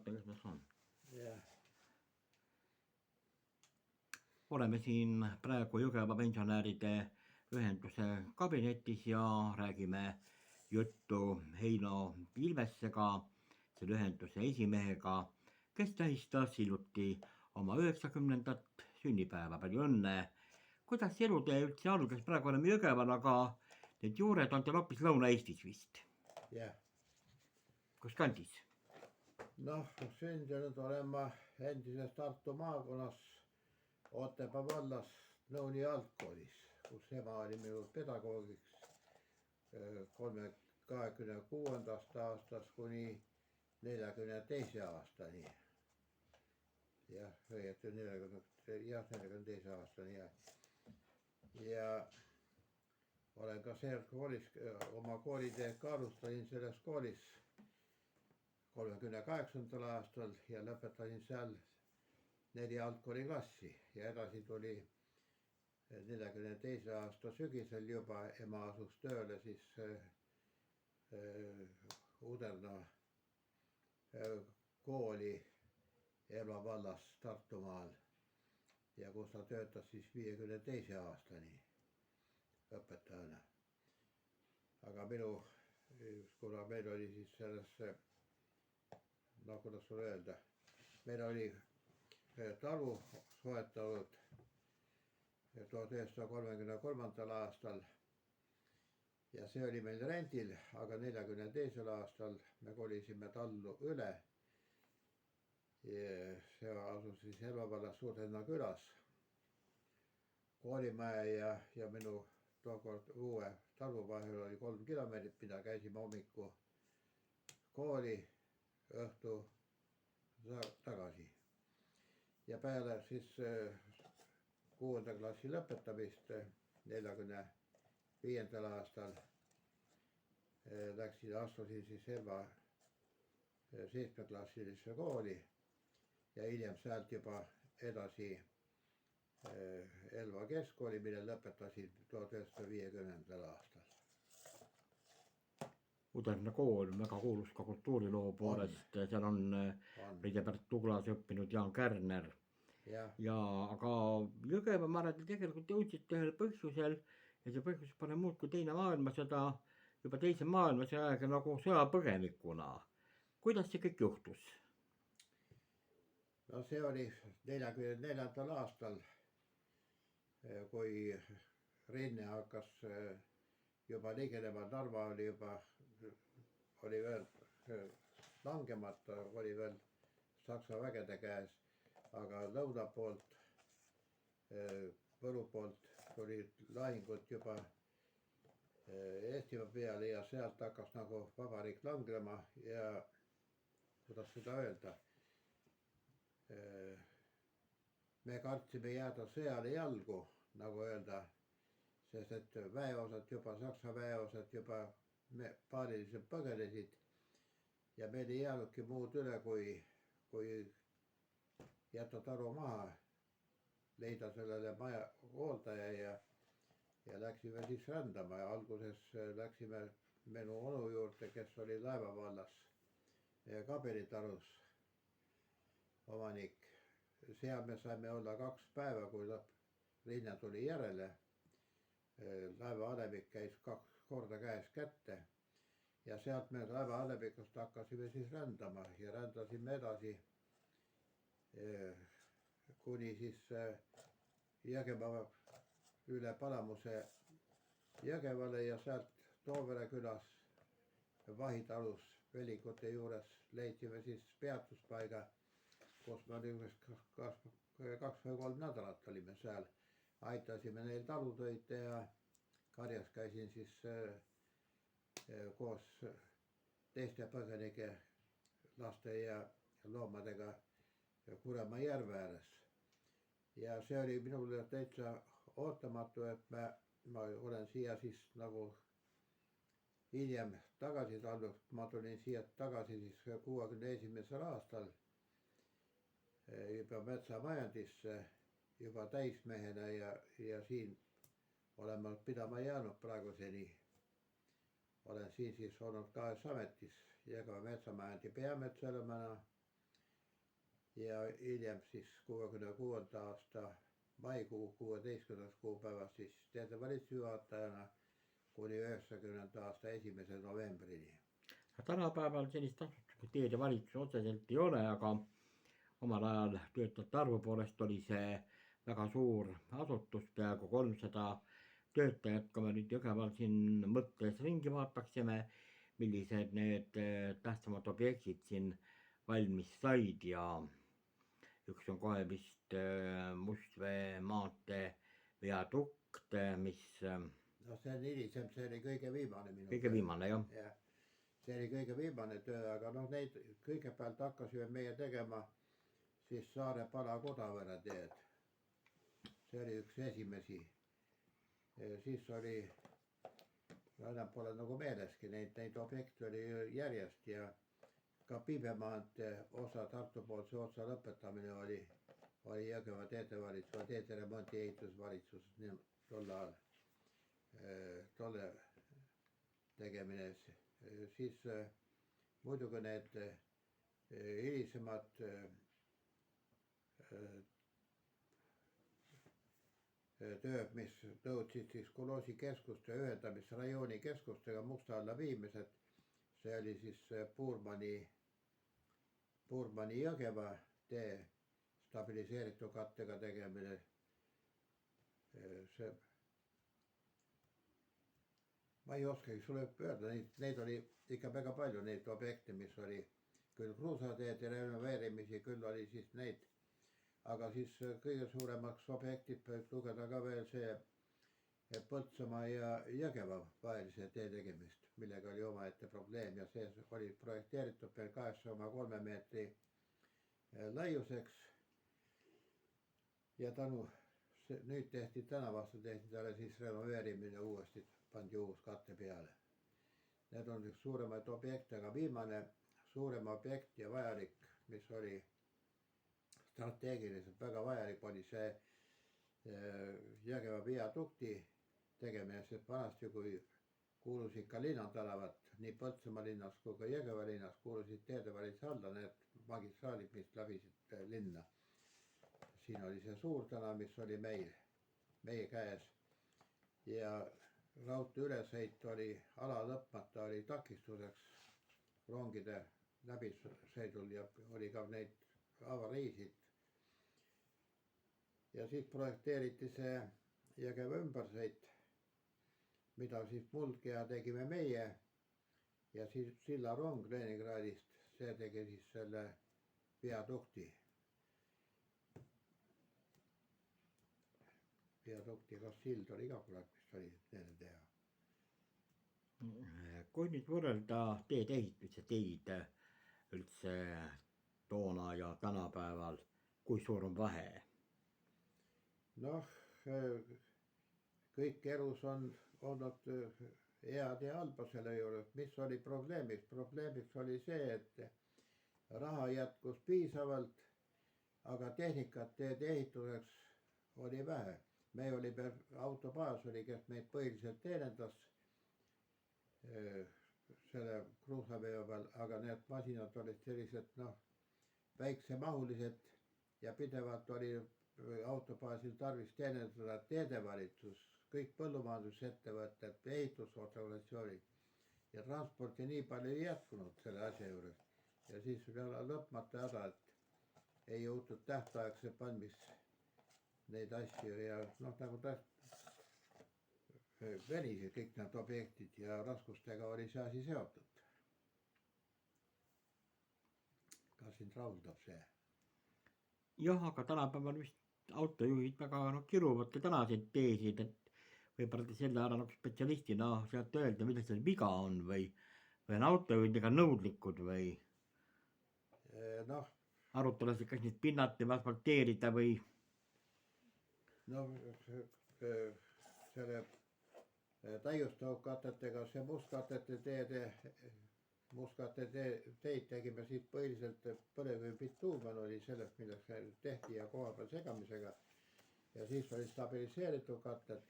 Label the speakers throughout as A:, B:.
A: vaatan, kas ma saan.
B: jah.
A: Oleme siin praegu Jõgeva pensionäride ühenduse kabinetis ja räägime juttu Heino Ilvesega, selle ühenduse esimehega, kes tähistas hiljuti oma 90. sünnipäeva. Palju õnne! Kuidas elutee üldse algas? Praegu oleme Jõgeval, aga need juured on teil hoopis Lõuna-Eestis vist.
B: jah.
A: Kus kandis?
B: Noh, sündinud olen ma endises Tartu maakonnas Otepää vallas Nõuni algkoolis, kus ema oli minu pedagoogiks 26. aastast kuni 42. aastani. Jah, õieti 42. aastani jah. Ja olen ka seal koolis oma kooliteed ka alustasin selles koolis 38. aastal ja lõpetasin seal 4 algkooliklassi ja edasi tuli 42. aasta sügisel juba ema asus tööle siis Uderna kooli Elva vallas Tartumaal ja kus ta töötas siis 52. aastani õpetajana. Aga kuna meil oli siis sellesse, no kuidas sulle öelda, meil oli talu soetanud 1933. aastal ja see oli meil rendil, aga 42. aastal me kolisime tallu üle. See asus siis Elva vallas Uderna külas. Koolimaja ja minu tookord uue talu vahel oli 3 kilomeetrit, mida käisime hommiku kooli, õhtu tagasi. Ja peale siis 6. klassi lõpetamist 45. aastal astusin siis Elva 7. klassilisse kooli ja hiljem sealt juba edasi Elva keskkooli, mille lõpetasin 1950. aastal.
A: Uderna kool, väga kuulus ka kultuuriloo poolest, seal on Priidepärt Tuglas õppinud Jaan Kärner. Ja aga Jõgeva ma arvan, tegelikult jõudsite ühel põhjusel ja see põhjus pole muud kui teine maailmasõda, juba teise maailmasõja aega nagu sõjapõgenikuna. Kuidas see kõik juhtus?
B: No see oli 44. aastal, kui rinne hakkas juba liginema, Narva oli veel langemata, oli veel Saksa vägede käes, aga lõuna poolt, Võru poolt tulid lahingud juba Eestimaa peale ja sealt hakkas nagu vabariik langema ja kuidas seda öelda, me kartsime jääda sõjale jalgu, nagu öelda, sest et väeosad juba, Saksa väeosad juba paariliselt põgenesid ja meil ei jäänudki muud üle, kui jätta taru maha, leida sellele maja hooldaja ja läksime siis rändama ja alguses läksime minu onu juurde, kes oli Laeva vallas kabelitarus omanik. Seal me saime olla 2 päeva, kui rinne tuli järele. Laeva alevik käis 2 korda käes kätte ja sealt me Laeva alevikust hakkasime siis rändama ja rändasime edasi kuni siis Jõgeva üle Palamuse Jõgevale ja sealt Toovere külas Vahitalus Velikute juures leidsime siis peatuspaiga, kus me olime 2 või 3 nädalat olime seal. Aitasime neil talutöid teha, karjas käisin siis koos teiste põgenike laste ja loomadega Kuremaa järve ääres. Ja see oli minule täitsa ootamatu, et ma olen siia siis nagu hiljem tagasi tulnud. Ma tulin siia tagasi siis 61. aastal juba metsamajandisse juba täismehena ja siin olen ma pidama jäänud praeguseni. Olen siin siis olnud 2 ametis, Jõgeva metsamajandi peametsalemana ja hiljem siis 66. aasta maikuu 16. kuupäevast siis teede valitsusjuhatajana kuni 90. aasta 1. novembrini.
A: tänapäeval sellist asutuslikku teede valitsust otseselt ei ole, aga omal ajal töötajate arvu poolest oli see väga suur asutus, peaaegu 300 töötajat, kui me nüüd Jõgeval siin mõttes ringi vaataksime, millised need tähtsamad objektid siin valmis said ja üks on kohe vist Mustvee maantee viadukt, mis
B: No see on hilisem, see oli kõige viimane minu
A: kõige viimane jah.
B: jah, see oli kõige viimane töö, aga noh, neid kõigepealt hakkasime meie tegema siis Saare-Pala-Kodavere teed. see oli üks esimesi. Siis oli, enam pole nagu meeleski, neid objekte oli järjest ja ka Piibemaantee osa, Tartu-poolse otsa lõpetamine oli Jõgeva teedevalitsus, teederemonti ehitusvalitsus tol ajal, tolle tegemine. Siis muidugi need hilisemad tööd, mis nõudsid siis Koloosi keskuste ühendamist rajooni keskustega Musta alla viimised, see oli siis Puurmani Jõgeva tee stabiliseeritud kattega tegemine. See, ma ei oskagi sulle öelda, neid oli ikka väga palju, neid objekte, mis oli küll kruusateede renoveerimisi, küll oli siis neid, aga siis kõige suuremaks objektid võib lugeda ka veel see Põltsamaa ja Jõgeva vahelise tee tegemist, millega oli omaette probleem ja see oli projekteeritud veel 8,3 meetri laiuseks. Ja nüüd tehti tänavastu tehti talle siis renoveerimine uuesti, pandi uus katte peale. Need on üks suuremaid objekte, aga viimane suurem objekt ja vajalik, mis oli strateegiliselt väga vajalik, oli see Jõgeva viadukti tegemine, sest vanasti, kui kuulusid ka linnatänavad, nii Põltsamaa linnas kui ka Jõgeva linnas kuulusid teedevalitsuse alla need magistraalid, mis läbisid linna. Siin oli see suur tänav, mis oli meie käes ja raudtee ülesõit oli ala lõpmata, oli takistuseks rongide läbisõidul ja oli ka neid avariisid. Ja siis projekteeriti see Jõgeva ümbersõit, mida siis Muldkea tegime meie ja siis sillarong Leningradist, see tegi siis selle viadukti. Viadukti, kas sild oli ka kurat, mis oli nende teha.
A: Kui nüüd võrrelda teede ehituse teid üldse toona ja tänapäeval, kui suur on vahe?
B: Noh, kõik elus on olnud head ja halba selle juures. Mis oli probleemiks? Probleemiks oli see, et raha jätkus piisavalt, aga tehnikat teede ehituseks oli vähe. Me oli veel autobaas oli, kes meid põhiliselt teenendas selle kruusaveo peal, aga need masinad olid sellised väiksemahulised ja pidevalt oli autobaasil tarvis teenindada teedevalitsus, kõik põllumajandusettevõtted, ehitusorganisatsioonid ja transporti nii palju ei jätkunud selle asja juures. Ja siis lõpmata häda, et ei jõutud tähtaegselt valmis neid asju ja nagu venisid kõik need objektid ja raskustega oli see asi seotud. Kas sind rahuldab see?
A: Jah, aga tänapäeval vist autojuhid väga kiruvad ka tänaseid teesid, et võib-olla te selle ära spetsialistina sealt öelda, mida seal viga on või on autojuhid ega nõudlikud või arutada, kas neid pinnati või asfalteerida või?
B: No selle täiustavkatetega see mustkattete teid tegime siis põhiliselt põlevkivibituumen oli sellest, millest tehti ja koha peal segamisega. Ja siis oli stabiliseeritud katted,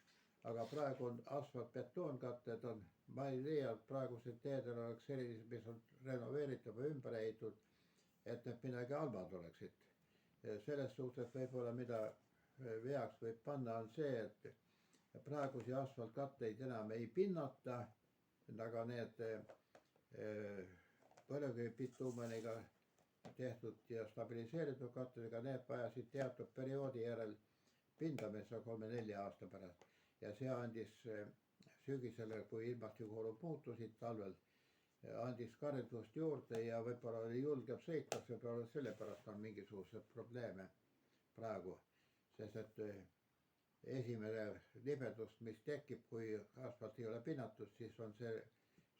B: aga praegu on asfalt-betoonkatted on, ma ei leia, et praegused teedel oleks sellised, mis on renoveeritud või ümber ehitatud, et need midagi halvad oleksid. selles suhtes võib-olla, mida veaks võib panna, on see, et praegusi asfaltkatteid enam ei pinnata, aga need põlevkivibituumeniga tehtud ja stabiliseeritud kattedega, need vajasid teatud perioodi järel pindamist 3-4 aasta pärast. Ja see andis sügisele, kui ilmastikuolud muutusid talvel, andis karildust juurde ja võib-olla oli julgem sõita, võib-olla sellepärast on mingisuguseid probleeme praegu. Sest et esimene libedus, mis tekib, kui asfalt ei ole pinnatud, siis on see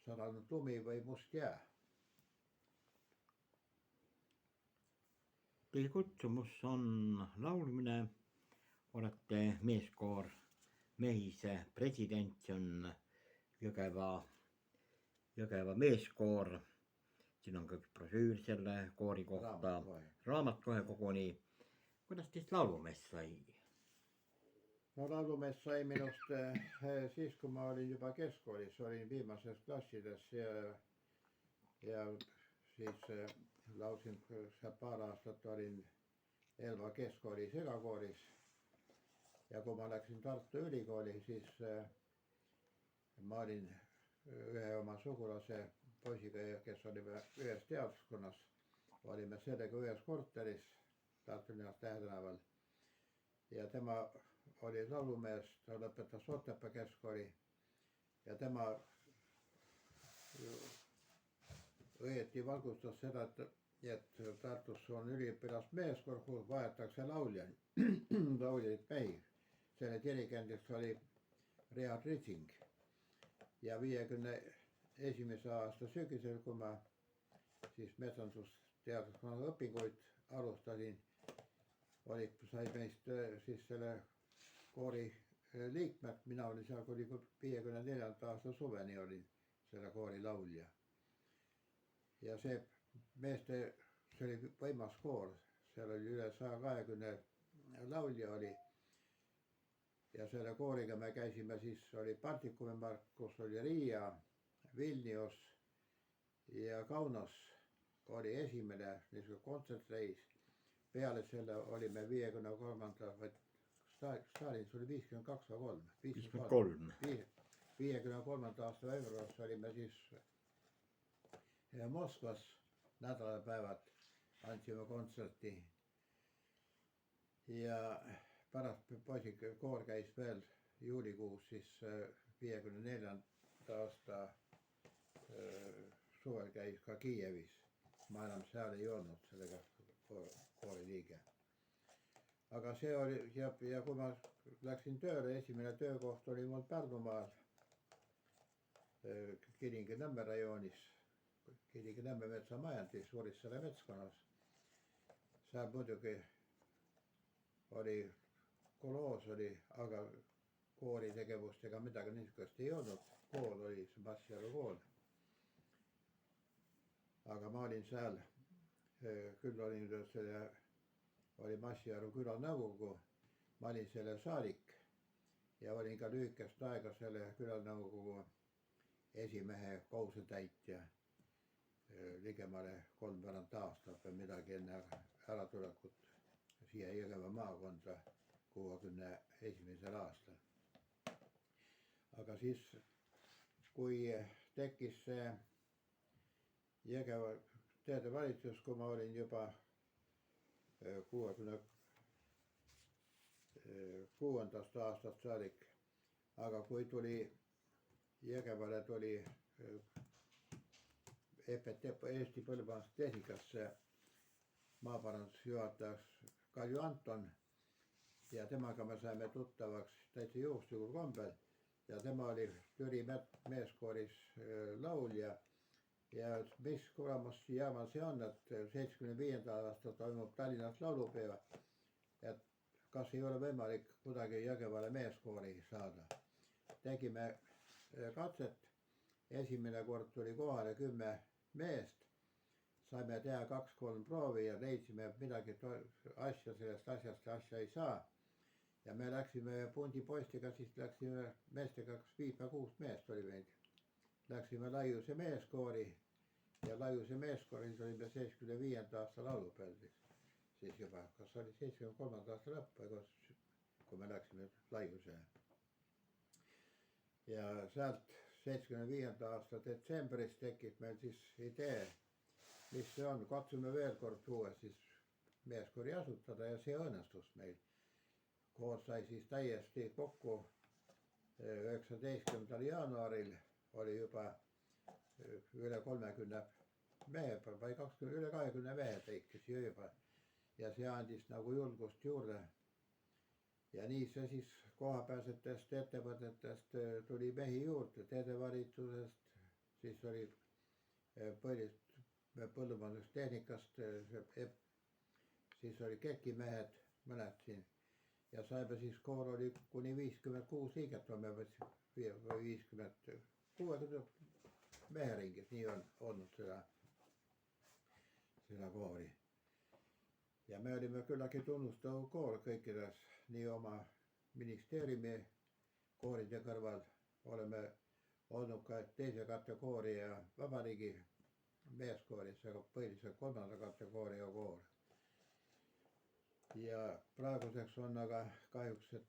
B: sadanud lumi või must jää.
A: Teie kutsumus on laulmine, olete meeskoor Mehise president, see on Jõgeva meeskoor. Siin on ka üks brošüür selle koori kohta, raamat kohe koguni. Kuidas teist laulumees sai?
B: No laulumees sai minust siis, kui ma olin juba keskkoolis, olin viimases klassides ja siis laulsin paar aastat olin Elva keskkooli segakooris. Ja kui ma läksin Tartu Ülikooli, siis ma olin ühe oma sugulase poisiga, kes oli ühes teaduskonnas, olime sellega ühes korteris Tartu linnas Tähetaval. Ja tema oli laulumees, ta lõpetas Otepää keskkooli ja tema õieti valgustas seda, et Tartus on üliõpilasmeeskoor, kuhu vajatakse lauljaid mehi. Selle dirigendiks oli Richard Ritzing ja 51. aasta sügisel, kui ma siis metsandusteaduskonna õpinguid alustasin, sai meist siis selle koori liikmed, mina olin seal kuni 54. aasta suveni olin selle koori laulja. Ja see oli võimas koor, seal oli üle 120 laulja oli. Ja selle kooriga me käisime siis, oli Baltikumi mark, kus oli Riia, Vilnius ja Kaunas oli esimene kontsertreis. Peale selle olime 53. Stalins oli 52 või 3. 53. aasta veebruaris olime siis Moskvas nädalapäevad, andsime kontserti. Ja pärast poisikoor käis veel juulikuus siis 54. aasta suvel käis ka Kiievis. Ma enam seal ei olnud sellega koori liige. Aga see oli ja kui ma läksin tööle, esimene töökoht oli mul Pärnumaal Kilingi-Nõmme rajoonis, Kilingi-Nõmme metsamajandis, Urissaare metskonnas. Seal muidugi oli koloos oli, aga koori tegevustega midagi niisugust ei olnud. Kool oli see Massiaru kool. Aga ma olin seal, küll olin oli Massiaru külanõukogu, ma olin selle saadik ja olin ka lühikest aega selle külanõukogu esimehe kohusetäitja ligemale 3 aastat või midagi enne äratulekut siia Jõgeva maakonda 61. aastal. Aga siis, kui tekkis see Jõgeva teedevalitsus, kui ma olin juba 66. aastast saadik, aga kui tuli Jõgevale tuli EPT Eesti Põllumajandustehnikasse maaparandusjuhatajaks Kalju Anton ja temaga me saime tuttavaks täitsa juhuslikul kombel ja tema oli Türi meeskooris laulja ja mis kuramus jaamas see on, et 75. aastal toimub Tallinnas laulupeo, et kas ei ole võimalik kuidagi Jõgevale meeskoori saada. Tegime katset, esimene kord tuli kohale 10 meest, saime teha 2-3 proovi ja leidsime midagi asja sellest asja ei saa. Ja me läksime pundi poistega, siis läksime meestega 5-6 meest oli meid. Läksime Laiuse meeskoori ja Laiuse meeskooris olime 75. aasta laulupeal. siis juba, kas oli 73. aasta lõpp või kui me läksime laiusele. Ja sealt 75. aasta detsembris tekib meil siis idee, mis see on, katsume veel kord tuua siis meeskoori asutada ja see õnnestus meil. Koor sai siis täiesti kokku 19. jaanuaril oli juba üle 30 mehe või üle 20 mehe tekkis juba ja see andis nagu julgust juurde. Ja nii see siis kohapealsetest ettevõtetest tuli mehi juurde, teedevalitsusest, siis oli põllumajandustehnikast, siis oli kekimehed, mõned siin ja saime siis koor oli kuni 56 liiget või 60 mehe ringis, nii on olnud seda koori. Ja me olime küllaltki tunnustav koor kõikides, nii oma ministeeriumi kooride kõrval oleme olnud ka teise kategooria vabariigi meeskooris, aga põhiliselt 3. kategooria koor. Ja praeguseks on aga kahjuks, et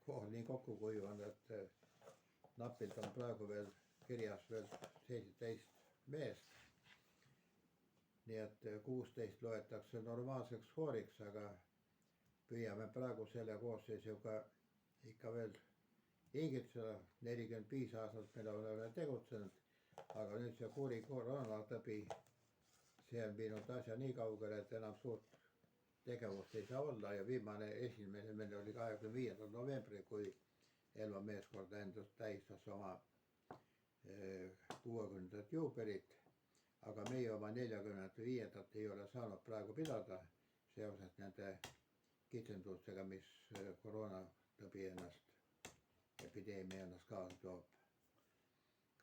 B: koor nii kokku kuivanud, et napilt on praegu veel kirjas veel 17 meest. Nii et 16 loetakse normaalseks kooriks, aga püüame praegu selle koosseisuga ikka veel hingitseda. 45 aastat meil oleme tegutsenud, aga nüüd see koroonatõbi, see on viinud asja nii kaugele, et enam suurt tegevust ei saa olla ja viimane esimene meil oli 25. novembril, kui Elva meeskord endast tähistas oma 60. juubelit. Aga meie oma 45. ei ole saanud praegu pidada seoses nende kitsendustega, mis koroona tõbi epideemia ennast kaasa toob.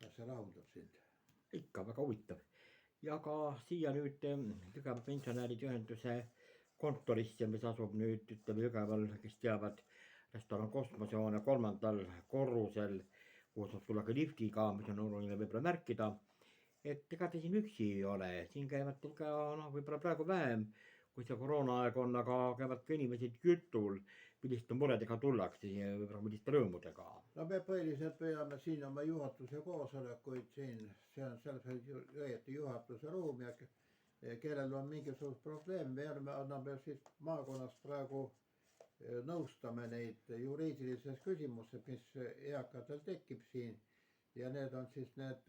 B: Kas see rahuldab sind?
A: Ikka väga huvitav. Ja ka siia nüüd Jõgeva pensionäride ühenduse kontorisse, mis asub nüüd ütleme Jõgeval, kes teavad, restoran Kosmosehoone 3. korrusel, kus saab tulla ka liftiga, mis on oluline võib-olla märkida. Et ega te siin üksi ei ole, siin käivad ka võib-olla praegu vähem, kui see koroonaaeg on, aga käivad ka inimesed jutul, milliste muredega tullakse ja võib-olla milliste rõõmudega.
B: No me põhiliselt püüame siin oma juhatuse koosolekuid siin, see on selles õieti juhatuse ruum ja kellel on mingisugust probleem, me anname siis maakonnas praegu nõustame neid juriidilises küsimuses, mis eakatel tekib siin ja need on siis need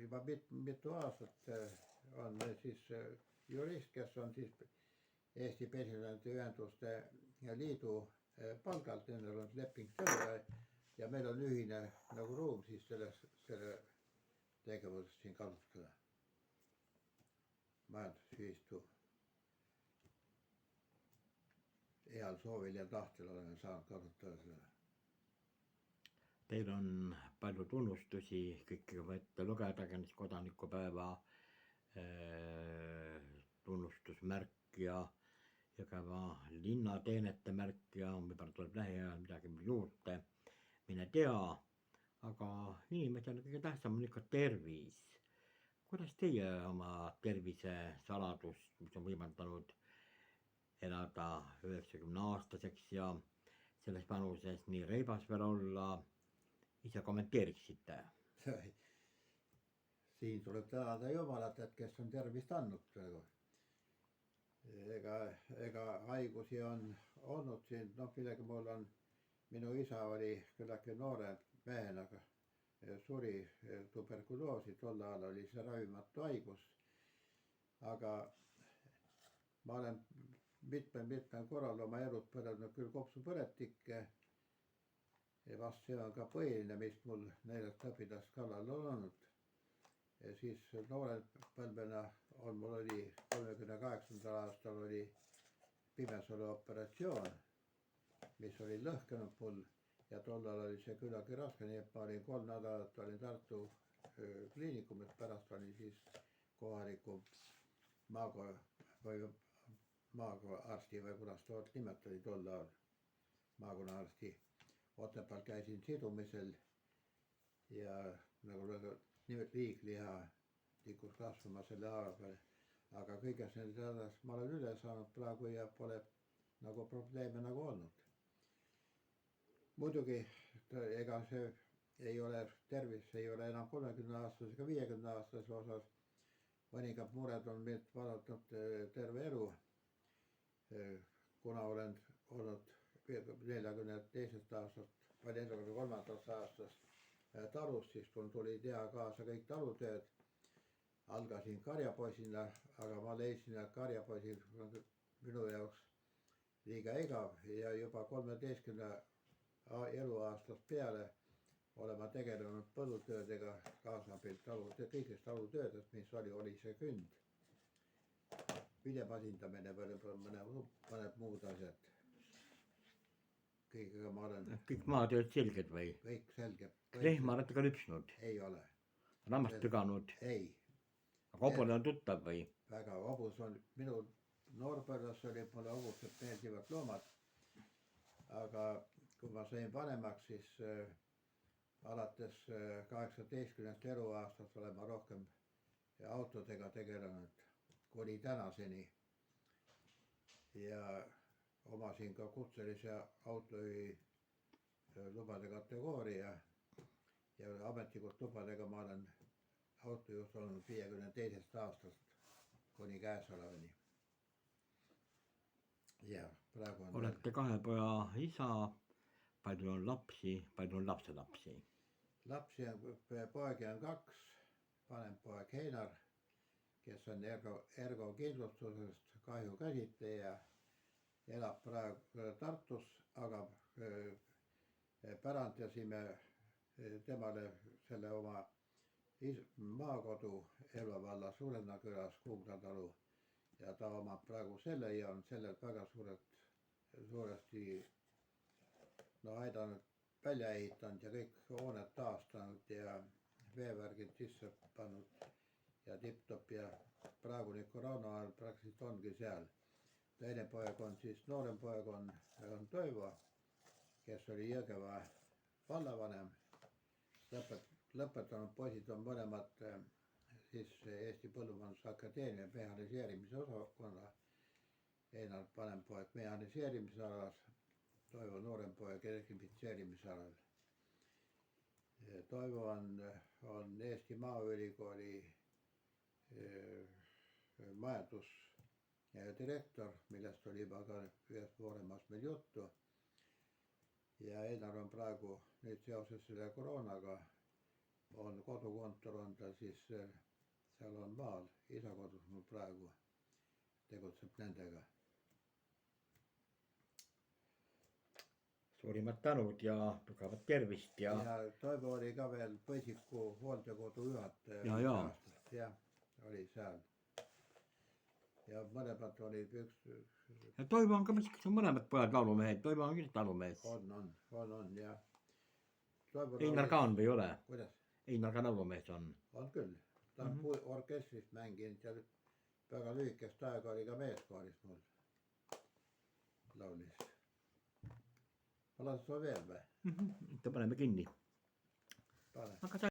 B: juba mitu aastat on meil siis jurist, kes on siis Eesti Pensionäride Ühenduste Liidu palgalt, nendel on leping selle ja meil on ühine nagu ruum siis selle tegevusest siin kasutada. Majandusühistu heal soovil ja tahtel oleme saanud kasutada seda.
A: Teil on palju tunnustusi, kõike võite lugeda, näiteks kodanikupäeva tunnustusmärk ja Jõgeva linnateenete märk ja võib-olla tuleb lähiajal midagi juurde, mine tea. Aga inimesel kõige tähtsam on ikka tervis. Kuidas teie oma tervise saladust, mis on võimaldanud elada 90-aastaseks ja selles vanuses nii reibas veel olla, ise kommenteeriksite?
B: Siin tuleb tänada Jumalat, et kes on tervist andnud praegu. Ega haigusi on olnud siin, millega mul on, minu isa oli küllaltki noore mehena, suri tuberkuloosi, tol ajal oli see ravimatu haigus. Aga ma olen mitmel korral oma elus põlenud küll kopsupõletikke. Ja vast see on ka põhiline, mis mul neljast õpilast kallal on olnud. Ja siis noore põlvena mul oli 38. aastal oli pimesolu operatsioon, mis oli lõhkenud mul ja tollal oli see küllaltki raske, nii et ma olin 3 nädalat olin Tartu kliinikumis, pärast olin siis kohaliku maakonnaarsti või kuidas tood nimet oli tol ajal, maakonnaarsti. Otepääl käisin sidumisel ja nagu liigliha tikkus kasvama selle haava peale. aga kõiges nendes ma olen üle saanud praegu ja pole nagu probleeme nagu olnud. Muidugi ega see ei ole, tervis ei ole enam 30-aastase ega 50-aastase osas. Mõningad mured on mind vaadanud terve elu, kuna olen olnud 42. aastast, 43. aastast talus, siis mul tuli teha kaasa kõik talutööd. Algasin karjapoisina, aga ma leidsin, et karjapoisid minu jaoks liiga igav ja juba 13 eluaastast peale olen ma tegelenud põllutöödega, kaasabil kõigist talutöödest, mis oli see künd, viljamasindamine või mõned muud asjad. Kõigega ma olen.
A: Kõik maatööd selged või?
B: Kõik selge.
A: Lehma olete ka lüpsnud?
B: Ei ole.
A: Lammast püganud?
B: Ei.
A: Aga hobune on tuttav või?
B: Väga, hobus on, minu noorpõlves oli mulle hobused meeldivad loomad. Aga kui ma sain vanemaks, siis alates 18 eluaastast olen ma rohkem autodega tegelenud kuni tänaseni. Ja omasin ka kutselise autojuhi lubade kategooria ja ametlikult lubadega ma olen autojuht olnud 52. aastast kuni käesolevani. Ja praegu on.
A: Olete 2 poja isa, palju on lapsi, palju on lapselapsi?
B: Lapsi on, poegi on 2, vanem poeg Heinar, kes on Ergo kindlustusest kahjukäsitleja, elab praegu Tartus, aga pärandasime temale selle oma maakodu Elva valla Suurena külas Kungla talu ja ta omab praegu selle ja on sellelt väga suuresti aidanud välja ehitanud ja kõik hooned taastanud ja veevärgid sisse pannud ja tipp-topp ja praegu nüüd koroona ajal praktiliselt ongi seal. Teine poeg on siis, noorem poeg on Toivo, kes oli Jõgeva vallavanem. Lõpetanud poisid on mõlemad siis Eesti Põllumajandusakadeemia mehhaniseerimise osakonna. Einar vanem poeg mehhaniseerimise alas, Toivo noorem poeg elektrifitseerimise alal. Toivo on Eesti Maaülikooli majandusdirektor, millest oli juba ka ühes vooremas meil juttu. Ja Einar on praegu nüüd seoses selle koroonaga on kodukontor on ta siis seal on maal, isa kodus mul praegu tegutseb nendega.
A: Suurimad tänud ja tugevat tervist ja
B: Toivo oli ka veel Põsiku hooldekodu juhataja. Ja oli seal. Ja mõlemad olid üks.
A: Ja Toivo on ka vist mõlemad pojad laulumehed, Toivo on küll laulumees.
B: On ja.
A: Einar ka on või ole?
B: Kuidas?
A: Einar ka laulumees on.
B: On küll. Ta on orkestris mänginud ja väga lühikest aega oli ka meeskooris mul laulis. Ma lasen sulle veel või?
A: Paneme kinni.
B: Pane.
A: Aga